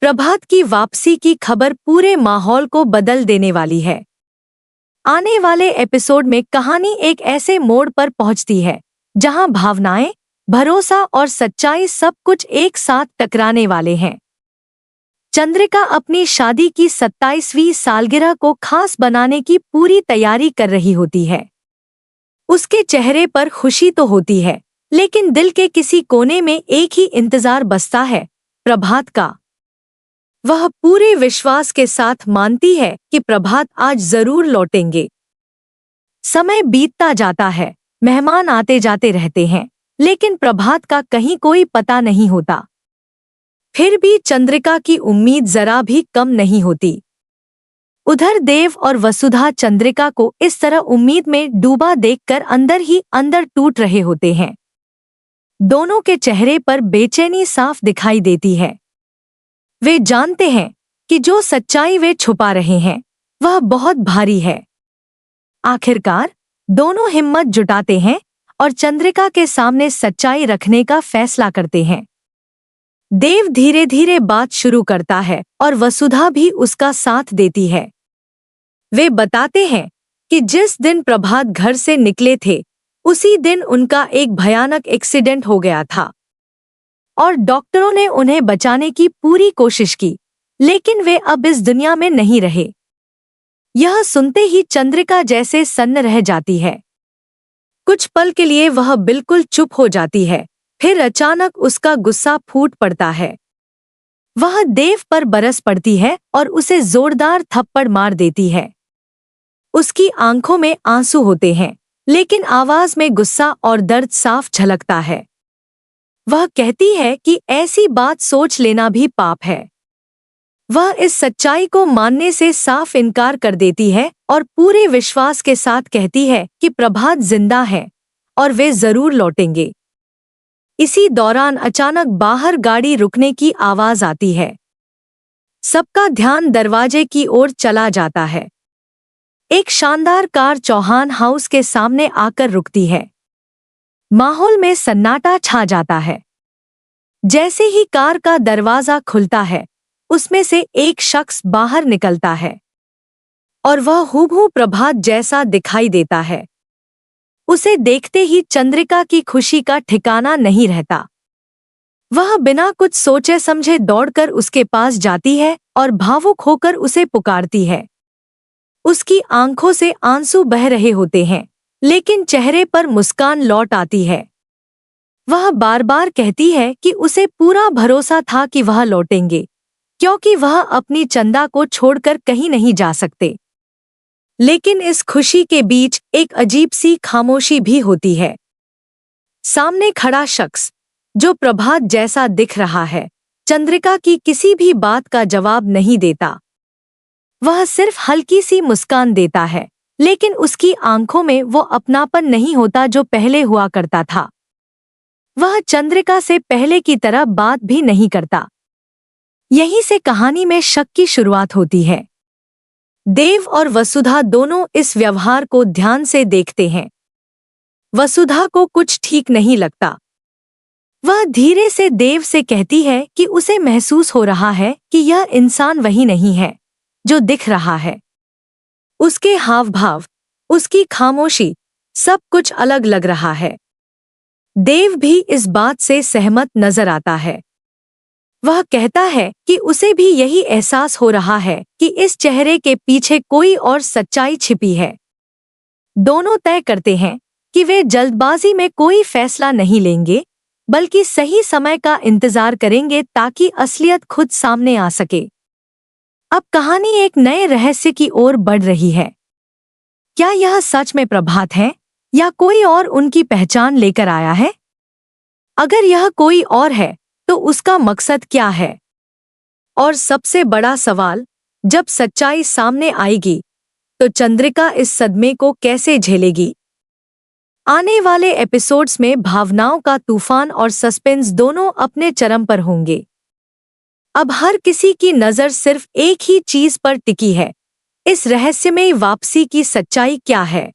प्रभात की वापसी की खबर पूरे माहौल को बदल देने वाली है। आने वाले एपिसोड में कहानी एक ऐसे मोड़ पर पहुंचती है जहां भावनाएं, भरोसा और सच्चाई सब कुछ एक साथ टकराने वाले हैं। चंद्रिका अपनी शादी की 27वीं सालगिरह को खास बनाने की पूरी तैयारी कर रही होती है। उसके चेहरे पर खुशी तो होती है, लेकिन दिल के किसी कोने में एक ही इंतजार बसता है, प्रभात का। वह पूरे विश्वास के साथ मानती है कि प्रभात आज जरूर लौटेंगे। समय बीतता जाता है, मेहमान आते जाते रहते हैं, लेकिन प्रभात का कहीं कोई पता नहीं होता। फिर भी चंद्रिका की उम्मीद जरा भी कम नहीं होती। उधर देव और वसुधा चंद्रिका को इस तरह उम्मीद में डूबा देखकर अंदर ही अंदर टूट रहे होते हैं। दोनों के चेहरे पर बेचैनी साफ दिखाई देती है। वे जानते हैं कि जो सच्चाई वे छुपा रहे हैं वह बहुत भारी है। आखिरकार दोनों हिम्मत जुटाते हैं और चंद्रिका के सामने सच्चाई रखने का फैसला करते हैं। देव धीरे धीरे बात शुरू करता है और वसुधा भी उसका साथ देती है। वे बताते हैं कि जिस दिन प्रभात घर से निकले थे उसी दिन उनका एक भयानक एक्सीडेंट हो गया था और डॉक्टरों ने उन्हें बचाने की पूरी कोशिश की, लेकिन वे अब इस दुनिया में नहीं रहे। यह सुनते ही चंद्रिका जैसे सन्न रह जाती है। कुछ पल के लिए वह बिल्कुल चुप हो जाती है, फिर अचानक उसका गुस्सा फूट पड़ता है। वह देव पर बरस पड़ती है और उसे जोरदार थप्पड़ मार देती है। उसकी आंखों में आंसू होते हैं, लेकिन आवाज में गुस्सा और दर्द साफ झलकता है। वह कहती है कि ऐसी बात सोच लेना भी पाप है। वह इस सच्चाई को मानने से साफ इनकार कर देती है और पूरे विश्वास के साथ कहती है कि प्रभात जिंदा है और वे जरूर लौटेंगे। इसी दौरान अचानक बाहर गाड़ी रुकने की आवाज आती है। सबका ध्यान दरवाजे की ओर चला जाता है। एक शानदार कार चौहान हाउस के सामने आकर रुकती है। माहौल में सन्नाटा छा जाता है। जैसे ही कार का दरवाजा खुलता है, उसमें से एक शख्स बाहर निकलता है और वह हूबहू प्रभात जैसा दिखाई देता है। उसे देखते ही चंद्रिका की खुशी का ठिकाना नहीं रहता। वह बिना कुछ सोचे समझे दौड़कर उसके पास जाती है और भावुक होकर उसे पुकारती है। उसकी आंखों से आंसू बह रहे होते हैं, लेकिन चेहरे पर मुस्कान लौट आती है। वह बार बार कहती है कि उसे पूरा भरोसा था कि वह लौटेंगे, क्योंकि वह अपनी चंदा को छोड़कर कहीं नहीं जा सकते। लेकिन इस खुशी के बीच एक अजीब सी खामोशी भी होती है। सामने खड़ा शख्स, जो प्रभात जैसा दिख रहा है, चंद्रिका की किसी भी बात का जवाब नहीं देता। वह सिर्फ हल्की सी मुस्कान देता है, लेकिन उसकी आंखों में वो अपनापन नहीं होता जो पहले हुआ करता था। वह चंद्रिका से पहले की तरह बात भी नहीं करता। यहीं से कहानी में शक की शुरुआत होती है। देव और वसुधा दोनों इस व्यवहार को ध्यान से देखते हैं। वसुधा को कुछ ठीक नहीं लगता। वह धीरे से देव से कहती है कि उसे महसूस हो रहा है कि यह इंसान वही नहीं है जो दिख रहा है। उसके हाव भाव, उसकी खामोशी, सब कुछ अलग लग रहा है। देव भी इस बात से सहमत नजर आता है। वह कहता है कि उसे भी यही एहसास हो रहा है कि इस चेहरे के पीछे कोई और सच्चाई छिपी है। दोनों तय करते हैं कि वे जल्दबाजी में कोई फैसला नहीं लेंगे, बल्कि सही समय का इंतजार करेंगे ताकि असलियत खुद सामने आ सके। अब कहानी एक नए रहस्य की ओर बढ़ रही है। क्या यह सच में प्रभात है या कोई और उनकी पहचान लेकर आया है? अगर यह कोई और है तो उसका मकसद क्या है? और सबसे बड़ा सवाल, जब सच्चाई सामने आएगी तो चंद्रिका इस सदमे को कैसे झेलेगी? आने वाले एपिसोड्स में भावनाओं का तूफान और सस्पेंस दोनों अपने चरम पर होंगे। अब हर किसी की नज़र सिर्फ एक ही चीज पर टिकी है, इस रहस्यमयी वापसी की सच्चाई क्या है।